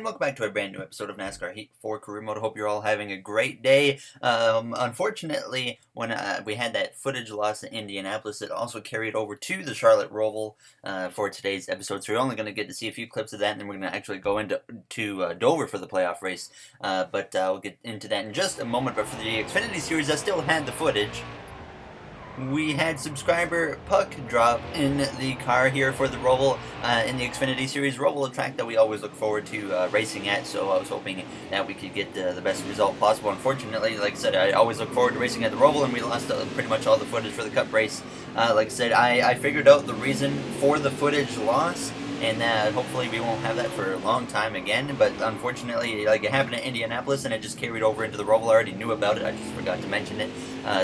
and welcome back to a brand new episode of NASCAR Heat 4 Career Mode. I hope you're all having a great day. Unfortunately, when we had that footage loss in Indianapolis, it also carried over to the Charlotte Roval for today's episode. So you're only going to get to see a few clips of that, and then we're going to actually go into Dover for the playoff race. But we'll get into that in just a moment. But for the Xfinity Series, I still had the footage. We had subscriber puck drop in the car here for the Roval in the Xfinity Series. Roval, a track that we always look forward to racing at, so I was hoping that we could get the best result possible. Unfortunately, like I said, I always look forward to racing at the Roval, and we lost pretty much all the footage for the Cup race. Like I said, I figured out the reason for the footage loss, and hopefully we won't have that for a long time again. But unfortunately, like, it happened at Indianapolis, and it just carried over into the Roval. I already knew about it, I just forgot to mention it.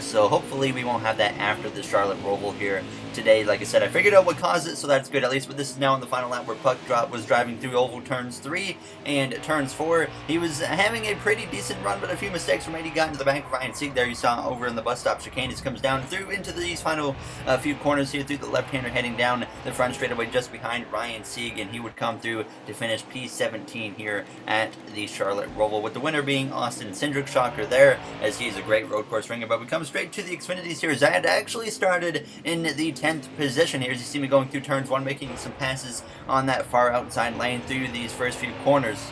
So hopefully we won't have that after the Charlotte Roval here today. Like I said, I figured out what caused it, so that's good at least. But this is now in the final lap where Puck Drop was driving through oval turns 3 and turns 4. He was having a pretty decent run, but a few mistakes were made. He got into the back of Ryan Sieg there. You saw over in the bus stop chicane. He comes down through into these final few corners here through the left-hander, heading down the front straightaway just behind Ryan Sieg, and he would come through to finish P17 here at the Charlotte Roval, with the winner being Austin Cindric. Shocker there, as he's a great road course ringer. But we come straight to the Xfinity Series. I had actually started in the 10th position here, as you see me going through turns 1, making some passes on that far outside lane through these first few corners.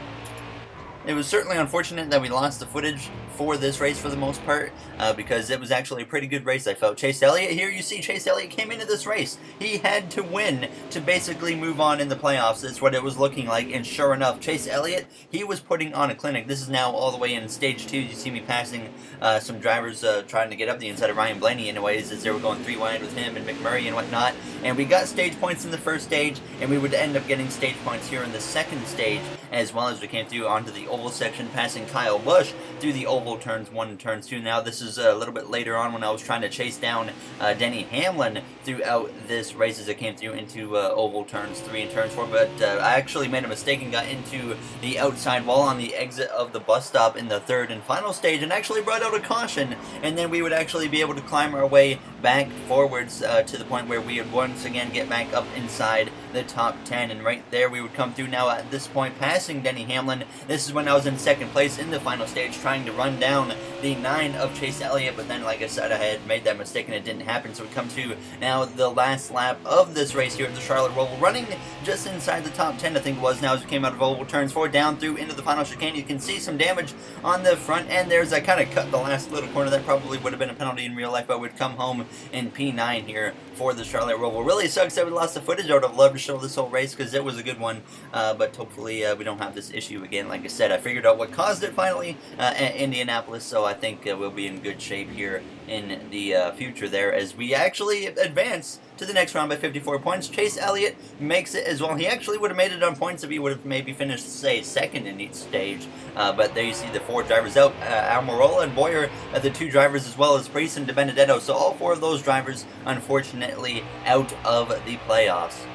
It was certainly unfortunate that we lost the footage for this race for the most part, because it was actually a pretty good race, I felt. Chase Elliott here, you see Chase Elliott came into this race. He had to win to basically move on in the playoffs. That's what it was looking like, and sure enough, Chase Elliott, he was putting on a clinic. This is now all the way in stage 2. You see me passing some drivers trying to get up the inside of Ryan Blaney anyways, as they were going 3 wide with him and McMurray and whatnot. And we got stage points in the first stage, and we would end up getting stage points here in the second stage, as well as we came through onto the oval section, passing Kyle Busch through the oval turns 1 and turns 2. Now this is a little bit later on when I was trying to chase down Denny Hamlin throughout this race as it came through into oval turns 3 and turns 4, but I actually made a mistake and got into the outside wall on the exit of the bus stop in the third and final stage, and actually brought out a caution, and then we would actually be able to climb our way back forwards to the point where we would once again get back up inside the top 10, and right there we would come through now at this point, passing Denny Hamlin. This is when I was in second place in the final stage, trying to run down the 9 of Chase Elliott, but then, like I said, I had made that mistake and it didn't happen. So we come to now the last lap of this race here at the Charlotte Roval, running just inside the top 10, I think it was, now as we came out of oval turns 4 down through into the final chicane. You can see some damage on the front end there, as I kind of cut the last little corner. That probably would have been a penalty in real life, but would come home in P9 here for the Charlotte Roval. Really sucks that we lost the footage. I would have loved to show this whole race because it was a good one, but hopefully we don't have this issue again. Like I said, I figured out what caused it finally at Indianapolis, so I think we'll be in good shape here in the future there, as we actually advance to the next round by 54 points. Chase Elliott makes it as well. He actually would have made it on points if he would have maybe finished, say, second in each stage. But there you see the 4 drivers out. Almirola and Boyer are the 2 drivers, as well as Priest and DiBenedetto. So all 4 of those drivers, unfortunately, out of the playoffs.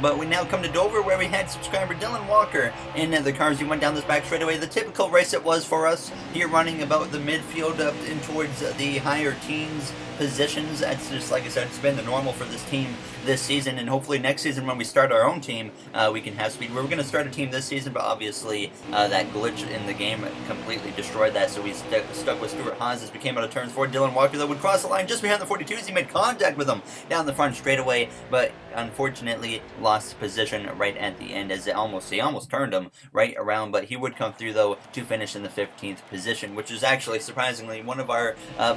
But we now come to Dover, where we had subscriber Dylan Walker in the cars. He went down this back straightaway. The typical race it was for us here, running about the midfield up in towards the higher teens positions. That's just, like I said, it's been the normal for this team this season, and hopefully next season when we start our own team, we can have speed. We were going to start a team this season, but obviously that glitch in the game completely destroyed that, so we stuck with Stuart Haas as we came out of turns 4. Dylan Walker, though, would cross the line just behind the 42s. He made contact with him down the front straightaway, but unfortunately lost position right at the end, as he almost turned him right around, but he would come through, though, to finish in the 15th position, which is actually surprisingly one of our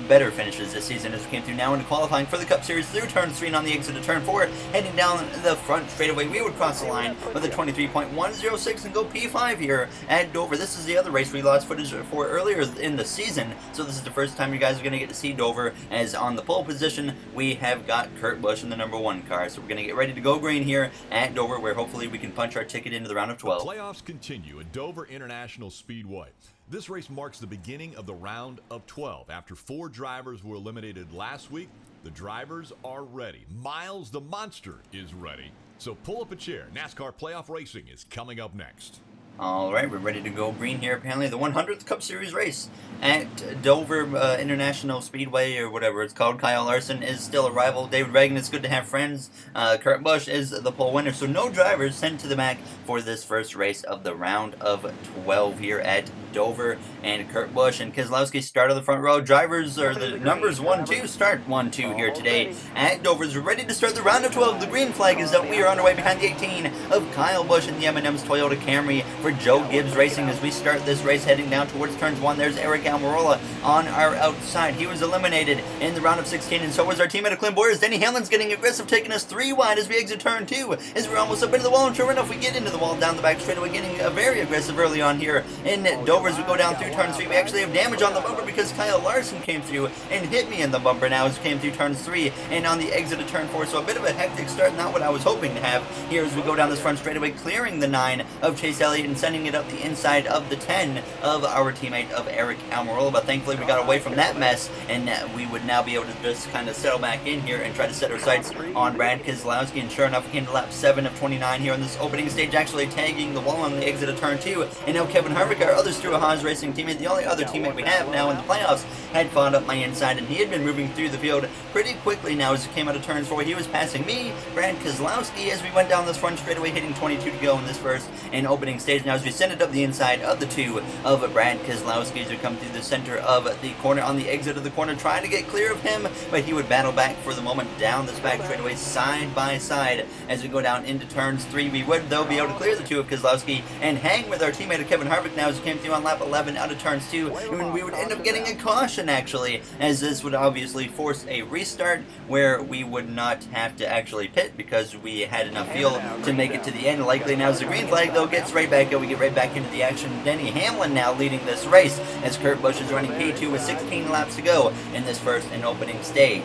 better finishes this season, as we came through now into qualifying for the Cup Series through turn 3 and on the exit of turn 4, heading down the front straightaway. We would cross the line with a 23.106 and go P5 here at Dover. This is the other race we lost footage for earlier in the season, so this is the first time you guys are going to get to see Dover, as on the pole position we have got Kurt Busch in the number 1 car. So we're going to get ready to go green here at Dover, where hopefully we can punch our ticket into the round of 12. The playoffs continue at Dover International Speedway. This race marks the beginning of the round of 12. After 4 drivers were eliminated last week, the drivers are ready. Miles the Monster is ready. So pull up a chair. NASCAR Playoff Racing is coming up next. Alright, we're ready to go green here. Apparently the 100th Cup Series race at Dover International Speedway, or whatever it's called. Kyle Larson is still a rival. David Reagan is good to have friends. Kurt Busch is the pole winner. So no drivers sent to the back for this first race of the round of 12 here at Dover. And Kurt Busch and Keselowski start on the front row. Drivers are the numbers 1-2 start 1-2 here today at Dover. We're ready to start the round of 12. The green flag is up. We are underway behind the 18 of Kyle Busch and the M&M's Toyota Camry for Joe Gibbs Racing as we start this race heading down towards turns 1. There's Eric Almirola on our outside. He was eliminated in the round of 16, and so was our teammate of Clint Boyers. Denny Hamlin's getting aggressive, taking us 3 wide as we exit turn 2, as we're almost up into the wall, and sure enough, we get into the wall down the back straightaway, getting very aggressive early on here in Dover as we go down through turn 3. We actually have damage on the bumper because Kyle Larson came through and hit me in the bumper now as we came through turns 3 and on the exit of turn 4, so a bit of a hectic start, not what I was hoping to have here as we go down this front straightaway, clearing the 9 of Chase Elliott and sending it up the inside of the 10 of our teammate of Eric Almirola. But thankfully we got away from that mess, and we would now be able to just kind of settle back in here and try to set our sights on Brad Keselowski. And sure enough, we came to lap 7 of 29 here on this opening stage, actually tagging the wall on the exit of turn 2. And now Kevin Harvick, our other Stuart Haas Racing teammate, the only other teammate we have now in the playoffs, had followed up my inside, and he had been moving through the field pretty quickly now as he came out of turns 4. He was passing me, Brad Keselowski, as we went down this front straightaway, hitting 22 to go in this first and opening stage. Now as we send it up the inside of the 2 of Brad Keselowski as we come through the center of the corner on the exit of the corner, trying to get clear of him, but he would battle back for the moment down this back straightaway side by side as we go down into turns 3. We would, though, be able to clear the 2 of Keselowski and hang with our teammate of Kevin Harvick now as we came through on lap 11 out of turns 2, and we would end up getting a caution, actually, as this would obviously force a restart where we would not have to actually pit because we had enough fuel to make it to the end. Likely now as the green flag, though, gets right back up. We get right back into the action. Denny Hamlin now leading this race as Kurt Busch is running P2 with 16 laps to go in this first and opening stage.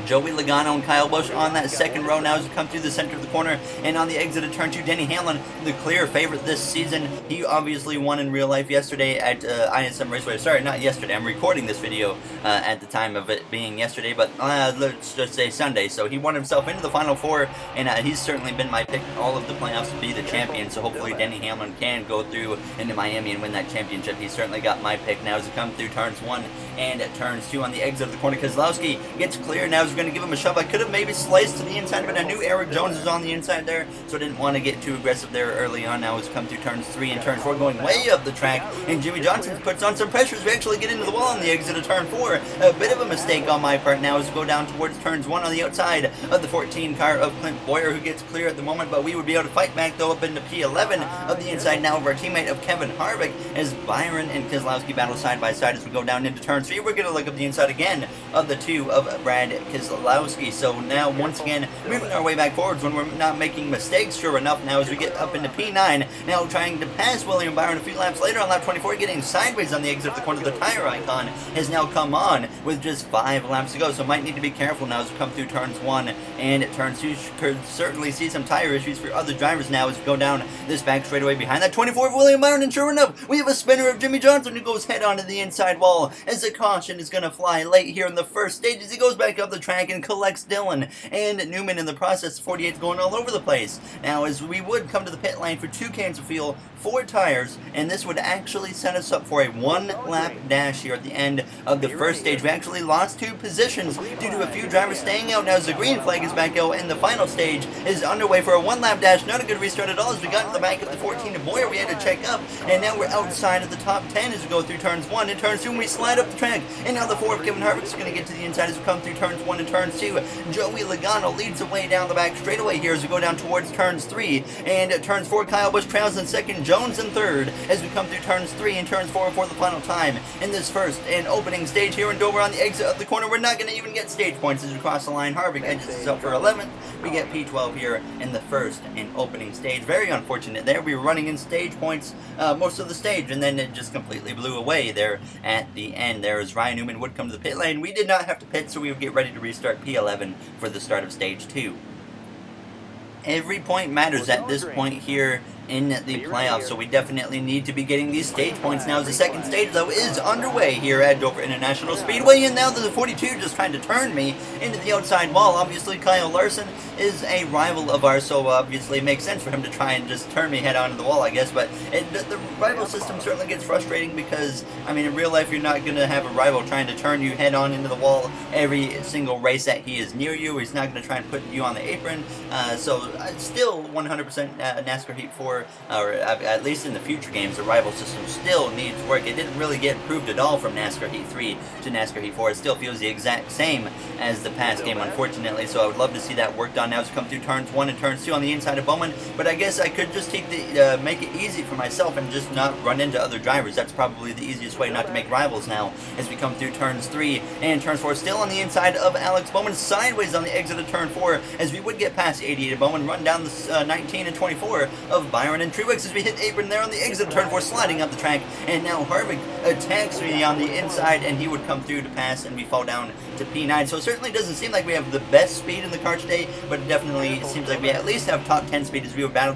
Joey Logano and Kyle Busch on that second row now as we come through the center of the corner, and on the exit of turn 2, Denny Hamlin, the clear favorite this season. He obviously won in real life yesterday at ISM Raceway. Sorry, not yesterday. I'm recording this video at the time of it being yesterday, but let's just say Sunday. So he won himself into the Final Four, and he's certainly been my pick all of the playoffs to be the champion. So hopefully Denny Hamlin can go through into Miami and win that championship. He's certainly got my pick now as we come through turns 1 and turns 2 on the exit of the corner. Keselowski gets clear now as we're going to give him a shove. I could have maybe sliced to the inside, but I knew Eric Jones was on the inside there, so I didn't want to get too aggressive there early on. Now as we come through turns 3 and turn 4, going way up the track, and Jimmy Johnson puts on some pressure as we actually get into the wall on the exit of turn 4. A bit of a mistake on my part now as we go down towards turns 1 on the outside of the 14 car of Clint Boyer, who gets clear at the moment, but we would be able to fight back though up into P11 of the inside now of our teammate of Kevin Harvick as Byron and Keselowski battle side by side as we go down into turn 3. We're going to look up the inside again of the 2 of Brad Keselowski. So now once again moving our way back forwards when we're not making mistakes, sure enough, now as we get up into P9, now trying to pass William Byron a few laps later on lap 24, getting sideways on the exit of the corner. The tire icon has now come on with just 5 laps to go, so might need to be careful now as we come through turns 1 and turns 2. Could certainly see some tire issues for other drivers now as we go down this back straightaway behind that 24 of William Byron, and sure enough, we have a spinner of Jimmy Johnson who goes head on to the inside wall as the caution is going to fly late here in the first stage as he goes back up the track and collects Dillon and Newman in the process. 48's going all over the place. Now as we would come to the pit lane for 2 cans of fuel, 4 tires, and this would actually set us up for a 1-lap dash here at the end of the first stage. We actually lost 2 positions due to a few drivers staying out. Now as the green flag is back out and the final stage is underway for a 1-lap dash. Not a good restart at all as we got into the back of the 14 of Boyer. We had to check up, and now we're outside of the top 10 as we go through turns 1 and turns 2, and we slide up the track. And now the 4 of Kevin Harvick is going to get to the inside as we come through turns 1 and turns 2. Joey Logano leads the way down the back straightaway here as we go down towards turns 3 and turns 4. Kyle Busch trails in second, Jones in third as we come through turns 3 and turns 4 for the final time in this first and opening stage here in Dover on the exit of the corner. We're not going to even get stage points as we cross the line. Harvick edges us up for 11th. We get P12 here in the first and opening stage. Very unfortunate there. We were running in stage points most of the stage, and then it just completely blew away there at the end. There as Ryan Newman would come to the pit lane. We did not have to pit, so we would get ready to restart P11 for the start of stage 2. Every point matters at this point here in the playoffs, so we definitely need to be getting these stage points now, as the second stage, though, is underway here at Dover International Speedway, and now the 42 just trying to turn me into the outside wall. Obviously, Kyle Larson is a rival of ours, so obviously it makes sense for him to try and just turn me head on to the wall, I guess, but the rival system certainly gets frustrating because, I mean, in real life, you're not going to have a rival trying to turn you head on into the wall every single race that he is near you. He's not going to try and put you on the apron, so still 100% NASCAR Heat 4, or at least in the future games, the rival system still needs work. It didn't really get improved at all from NASCAR Heat 3 to NASCAR Heat 4. It still feels the exact same as the past game, unfortunately, so I would love to see that worked on now to come through turns 1 and turns 2 on the inside of Bowman, but I guess I could just take the make it easy for myself and just not run into other drivers. That's probably the easiest way not to make rivals now as we come through turns 3 and turns 4. Still on the inside of Alex Bowman, sideways on the exit of turn 4 as we would get past 88 of Bowman, run down the 19 and 24 of Byron and Truex as we hit apron there on the exit of turn 4, sliding up the track, and now Harvick attacks me on the inside and he would come through to pass and we fall down to P9. So it certainly doesn't seem like we have the best speed in the car today, but it definitely seems like we at least have top 10 speed as we would battle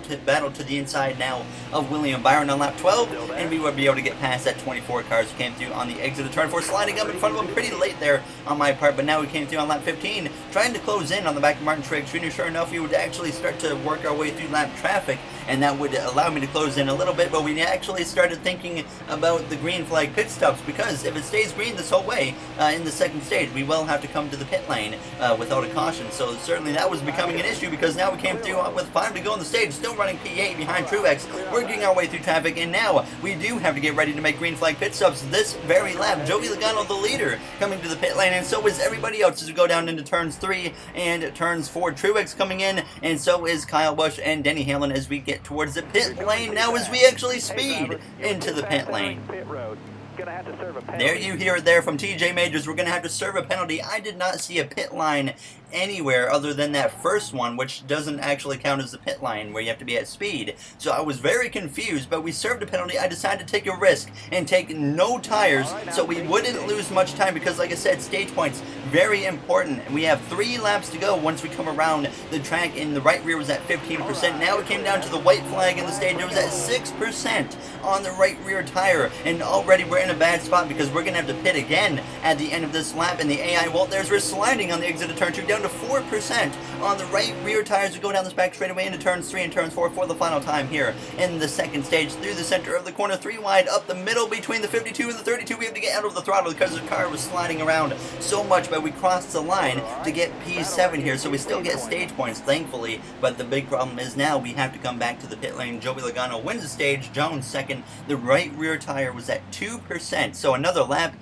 to the inside now of William Byron on lap 12, and we would be able to get past that 24 cars who came through on the exit of turn 4, sliding up in front of him pretty late there on my part, but now we came through on lap 15, trying to close in on the back of Martin Truex Jr. Sure enough, we would actually start to work our way through lap traffic, and that would allow me to close in a little bit, but we actually started thinking about the green flag pit stops, because if it stays green this whole way in the second stage, we will have to come to the pit lane without a caution, so certainly that was becoming an issue, because now we came through with 5 to go on the stage, still running P8 behind Truex, working our way through traffic, and now we do have to get ready to make green flag pit stops this very lap. Joey Logano, the leader, coming to the pit lane, and so is everybody else as we go down into turns 3 and turns 4. Truex coming in, and so is Kyle Busch and Denny Hamlin as we get towards the pit lane now as we actually speed into the pit lane. There you hear it there from TJ Majors. We're going to have to serve a penalty. I did not see a pit line anywhere other than that first one, which doesn't actually count as the pit line where you have to be at speed. So I was very confused, but we served a penalty. I decided to take a risk and take no tires so we wouldn't lose much time because, like I said, stage points, very important. And we have 3 laps to go once we come around the track, and the right rear was at 15%. Now it came down to the white flag in the stage. It was at 6% on the right rear tire, and already we're in a bad spot because we're going to have to pit again at the end of this lap, and the AI Walt there's we're sliding on the exit of turn 2 down to 4% on the right rear tires to go down this back straightaway into turns 3 and turns 4 for the final time here in the second stage, through the center of the corner, 3 wide, up the middle between the 52 and the 32. We have to get out of the throttle because the car was sliding around so much, but we crossed the line to get P7 here, so we still get stage points, thankfully, but the big problem is now we have to come back to the pit lane. Joey Logano wins the stage, Jones second. The right rear tire was at 2%, so another lap,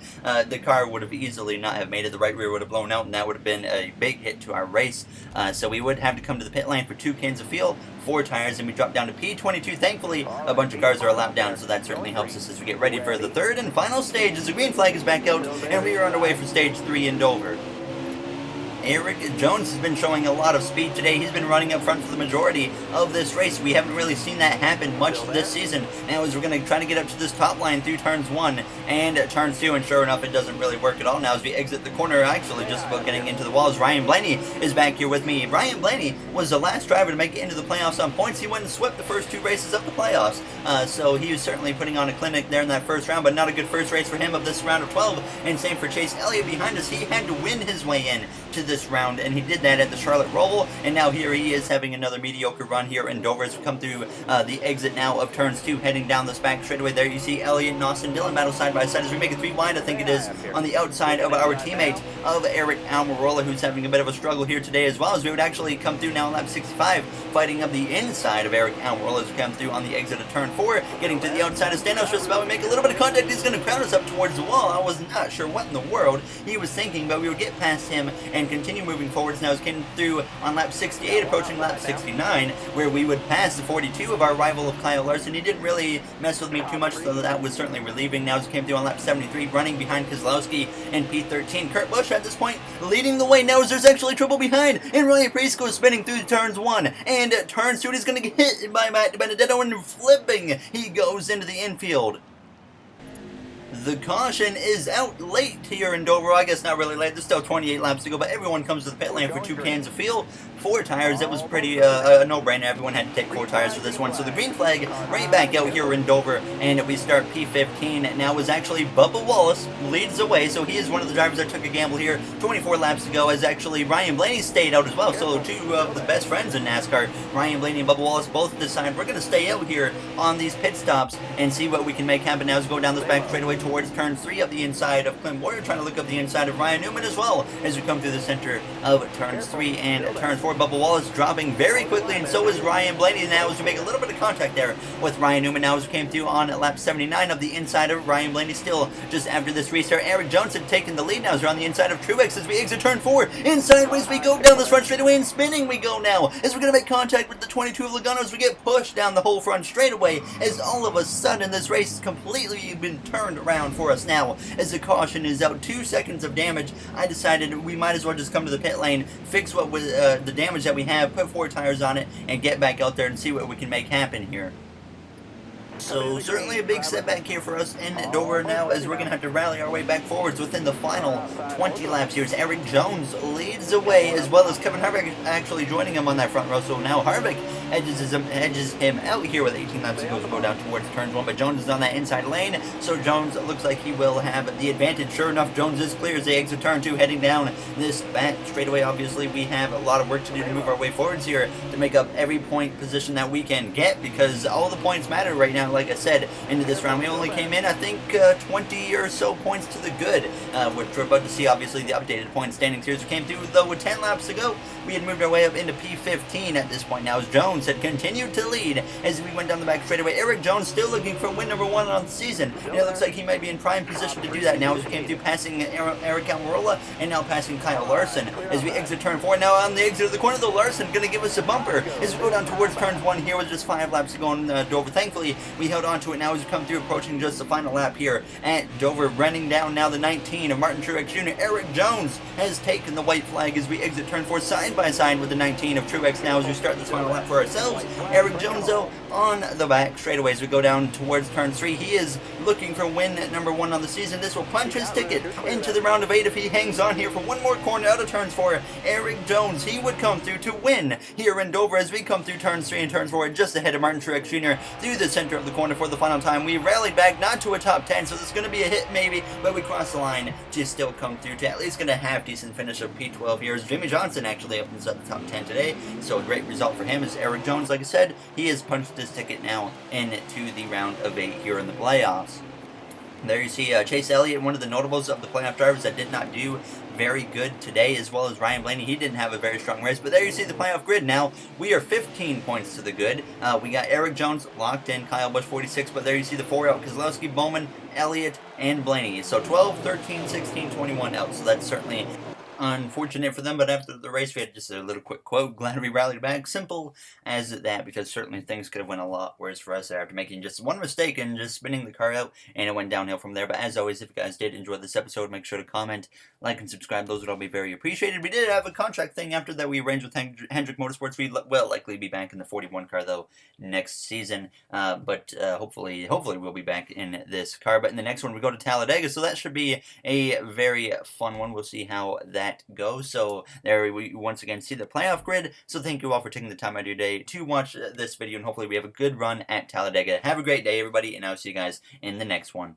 the car would have easily not have made it. The right rear would have blown out, and that would have been a big hit to our race. So we would have to come to the pit lane for 2 cans of fuel, 4 tires, and we drop down to P22. Thankfully, a bunch of cars are a lap down, so that certainly helps us as we get ready for the third and final stage as the green flag is back out, and we are underway for stage 3 in Dover. Eric Jones has been showing a lot of speed today. He's been running up front for the majority of this race. We haven't really seen that happen much this season. Now as we're going to try to get up to this top line through turns 1 and turns 2, and sure enough, it doesn't really work at all now as we exit the corner, actually just about getting into the walls. Ryan Blaney is back here with me. Ryan Blaney was the last driver to make it into the playoffs on points. He went and swept the first 2 races of the playoffs, so he was certainly putting on a clinic there in that first round, but not a good first race for him of this round of 12, and same for Chase Elliott behind us. He had to win his way in to this round, and he did that at the Charlotte Roval, and now here he is having another mediocre run here in Dover as we come through the exit now of turns 2, heading down this back straightaway. There you see Elliott and Austin Dillon battle side by side as we make it 3 wide, I think it is, on the outside of our teammate of Eric Almirola, who's having a bit of a struggle here today as well, as we would actually come through now on lap 65, fighting up the inside of Eric Almirola as we come through on the exit of turn 4, getting to the outside of Stanos just about. We make a little bit of contact. He's going to crowd us up towards the wall. I was not sure what in the world he was thinking, but we would get past him and continue moving forwards. Now, as came through on lap 68, approaching lap 69, where we would pass the 42 of our rival of Kyle Larson. He didn't really mess with me too much, so that was certainly relieving. Now, as came through on lap 73, running behind Keselowski in P13. Kurt Busch at this point leading the way. Now, as there's actually trouble behind, and Ryan Preece goes spinning through turns 1 and turns 2, and he's going to get hit by Matt Benedetto, and flipping, he goes into the infield. The caution is out late here in Dover. I guess not really late. There's still 28 laps to go, but everyone comes to the pit lane for 2 cans of fuel, 4 tires. That was pretty a no-brainer. Everyone had to take 4 tires for this one. So the green flag right back out here in Dover, and we start P15. Now was actually Bubba Wallace leads the way, so he is one of the drivers that took a gamble here. 24 laps to go, as actually Ryan Blaney stayed out as well. So 2 of the best friends in NASCAR, Ryan Blaney and Bubba Wallace, both decided we're going to stay out here on these pit stops and see what we can make happen. Now as we go down this back straightaway towards turn 3 up the inside of Clint Warrior, trying to look up the inside of Ryan Newman as well as we come through the center of turns 3 and turn 4. Bubba Wallace dropping very quickly, and so is Ryan Blaney now as we make a little bit of contact there with Ryan Newman. Now as we came through on lap 79 of the inside of Ryan Blaney, still just after this restart. Eric Jones had taken the lead now as we're on the inside of Truex as we exit turn 4. Inside ways we go down this front straightaway, and spinning we go now as we're going to make contact with the 22 of Logano as we get pushed down the whole front straightaway, as all of a sudden this race has completely been turned around for us now as the caution is out. 2 seconds of damage. I decided we might as well just come to the pit lane, fix what was the damage that we have, put 4 tires on it, and get back out there and see what we can make happen here. So certainly a big setback here for us in Dover now, as we're going to have to rally our way back forwards within the final 20 laps here. As Eric Jones leads the way, as well as Kevin Harvick actually joining him on that front row. So now Harvick edges him out here with 18 laps to go to go down towards turns 1, but Jones is on that inside lane, so Jones looks like he will have the advantage. Sure enough, Jones is clear as they exit turn 2, heading down this back straightaway. Obviously, we have a lot of work to do to move our way forwards here to make up every point position that we can get, because all the points matter right now. Like I said, into this round, we only came in, I think, 20 or so points to the good, which we're about to see, obviously, the updated point standings here. So we came through, though, with 10 laps to go. We had moved our way up into P15 at this point now, as Jones had continued to lead as we went down the back straightaway. Eric Jones still looking for win number 1 on the season, and it looks like he might be in prime position to do that now as we came through, passing Eric Almirola and now passing Kyle Larson as we exit turn 4. Now on the exit of the corner, though, Larson going to give us a bumper as we go down towards turns 1 here with just 5 laps to go in Dover. Thankfully, we held on to it now as we come through, approaching just the final lap here at Dover. Running down now the 19 of Martin Truex Jr. Eric Jones has taken the white flag as we exit turn 4 side by side with the 19 of Truex now as we start this final lap for ourselves. Eric Jones, though, on the back straightaway as we go down towards turn 3. He is looking for win number 1 on the season. This will punch his ticket into the round of 8 if he hangs on here for one more corner out of turns 4. Eric Jones, he would come through to win here in Dover as we come through turns 3 and turns 4, just ahead of Martin Truex Jr. through the center of the corner for the final time. We rallied back, not to a top 10, so this is going to be a hit maybe, but we cross the line to still come through to at least get a half-decent finish of P12 here, as Jimmy Johnson actually opens up the top 10 today, so a great result for him. As Eric Jones, like I said, he has punched his ticket now into the round of 8 here in the playoffs. There you see Chase Elliott, one of the notables of the playoff drivers that did not do very good today, as well as Ryan Blaney. He didn't have a very strong race, but there you see the playoff grid now. We are 15 points to the good. We got Eric Jones locked in, Kyle Busch 46, but there you see the 4 out, Keselowski, Bowman, Elliott, and Blaney. So 12, 13, 16, 21 out, so that's certainly unfortunate for them, but after the race we had just a little quick quote: glad we rallied back. Simple as that, because certainly things could have went a lot worse for us there after making just one mistake and just spinning the car out, and it went downhill from there. But as always, if you guys did enjoy this episode, make sure to comment, like, and subscribe. Those would all be very appreciated. We did have a contract thing after that we arranged with Hendrick Motorsports. We will likely be back in the 41 car though next season, but hopefully we'll be back in this car. But in the next one we go to Talladega, so that should be a very fun one. We'll see how that goes. So there we once again see the playoff grid. So thank you all for taking the time out of your day to watch this video, and hopefully we have a good run at Talladega. Have a great day, everybody, and I'll see you guys in the next one.